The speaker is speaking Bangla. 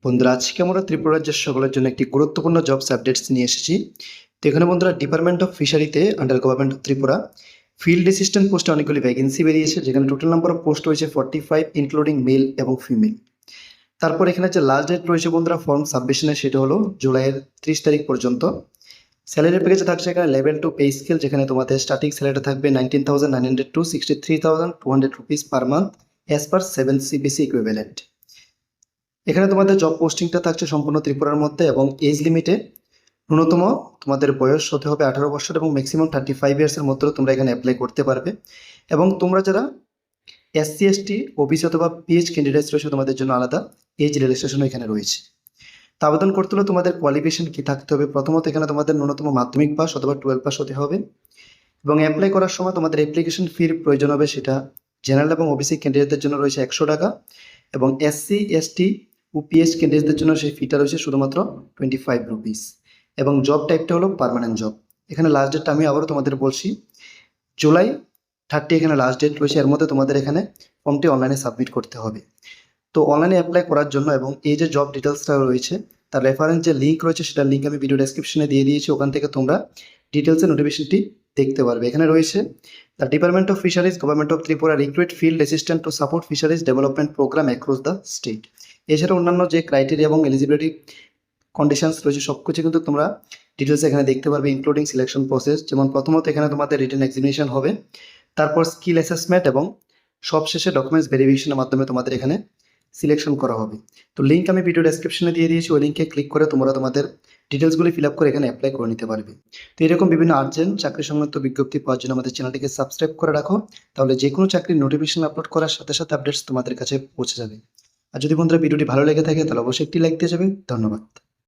বন্ধুরা, আজকে আমরা ত্রিপুরা রাজ্যের সকলের জন্য একটি গুরুত্বপূর্ণ জবস আপডেটস নিয়ে এসেছি। তো এখানে বন্ধুরা, ডিপার্টমেন্ট অফ ফিশারিতে under government of Tripura field assistant পোস্টে অনেকগুলি ভ্যাকেন্সি বেরিয়েছে, যেখানে টোটাল নাম্বার অফ পোস্ট রয়েছে 45, ইনক্লুডিং মেল এবং ফিমেল। তারপর এখানে যে লাস্ট ডেট রয়েছে বন্ধুরা ফর্ম সাবমিশনের, সেটা হলো জুলাইয়ের 30 তারিখ পর্যন্ত। স্যালারি প্যাকেজে থাকছে এখানে লেভেল 2 পে স্কেল, যেখানে তোমাদের স্টার্টিং স্যালারিটা থাকবে 19,900 to 63,200 rupees per month as per 7 CBC equivalent. এখানে তোমাদের জব পোস্টিংটা থাকছে সম্পূর্ণ ত্রিপুরার মধ্যে, এবং এজ লিমিটে ন্যূনতম তোমাদের বয়স হতে হবে 18 বছর এবং ম্যাক্সিমাম 35 ইয়ার্সের মধ্যে তোমরা এখানে অ্যাপ্লাই করতে পারবে। এবং তোমরা যারা SC ST OBC অথবা PH ক্যান্ডিডেটস রয়েছে, তোমাদের জন্য আলাদা এজ রিল্যাক্সেশনও এখানে রয়েছে। তো আবেদন করতে হলে তোমাদের কোয়ালিফিকেশন কি থাকতে হবে? প্রথমত এখানে তোমাদের ন্যূনতম মাধ্যমিক পাস অথবা 12 পাস হতে হবে। এবং অ্যাপ্লাই করার সময় তোমাদের অ্যাপ্লিকেশন ফির প্রয়োজন হবে, সেটা জেনারেল এবং OBC ক্যান্ডিডেটদের জন্য রয়েছে 100 টাকা, এবং SC ST ও PH ক্যান্ডিডেটদের জন্য সেই ফিটা রয়েছে শুধুমাত্র 25 রুপিস। এবং জব টাইপটা হলো পার্মানেন্ট জব। এখানে লাস্ট ডেটটা আমি আবারও তোমাদের বলছি, জুলাই 30 এখানে লাস্ট ডেট রয়েছে। এর মধ্যে তোমাদের এখানে ফর্মটি অনলাইনে সাবমিট করতে হবে। তো অনলাইনে অ্যাপ্লাই করার জন্য এবং এই যে জব ডিটেলসটা রয়েছে, তার রেফারেন্স যে লিঙ্ক রয়েছে, সেটার লিঙ্ক আমি ভিডিও ডেসক্রিপশনে দিয়ে দিয়েছি। ওখান থেকে তোমরা ডিটেলসের নোটিফিকেশনটি দেখতে পারবে। এখানে রয়েছে the department of fisheries government of Tripura recruit field assistant to support fisheries development programme across the state. এছাড়া অন্যান্য যে ক্রাইটেরিয়া এবং এলিজিবিলিটি কন্ডিশনস রয়েছে, সব কিছু কিন্তু তোমরা ডিটেলসে এখানে দেখতে পারবে, ইনক্লুডিং সিলেকশন প্রসেস। যেমন প্রথমত এখানে তোমাদের রিটেন এক্সামিনেশন হবে, তারপর স্কিল অ্যাসেসমেন্ট, এবং সবশেষে ডকুমেন্টস ভেরিফিকেশনের মাধ্যমে তোমাদের এখানে সিলেকশন করা হবে। তো লিঙ্ক আমি ভিডিও ডেসক্রিপশনে দিয়ে দিয়েছি, ওই লিঙ্কে ক্লিক করে তোমরা তোমাদের ডিটেলসগুলি ফিল আপ করে এখানে অ্যাপ্লাই করে নিতে পারবে। তো এরকম বিভিন্ন আর্জেন্ট চাকরি সংক্রান্ত বিজ্ঞপ্তি পাওয়ার জন্য আমাদের চ্যানেলটিকে সাবস্ক্রাইব করে রাখো, তাহলে যে কোনো চাকরির নোটিফিকেশন আপলোড করার সাথে সাথে আপডেটস তোমাদের কাছে পৌঁছে যাবে। আর যদি বন্ধুরা ভিডিওটি ভালো লেগে থাকে, তাহলে অবশ্যই একটি লাইক দিয়ে যাবে। ধন্যবাদ।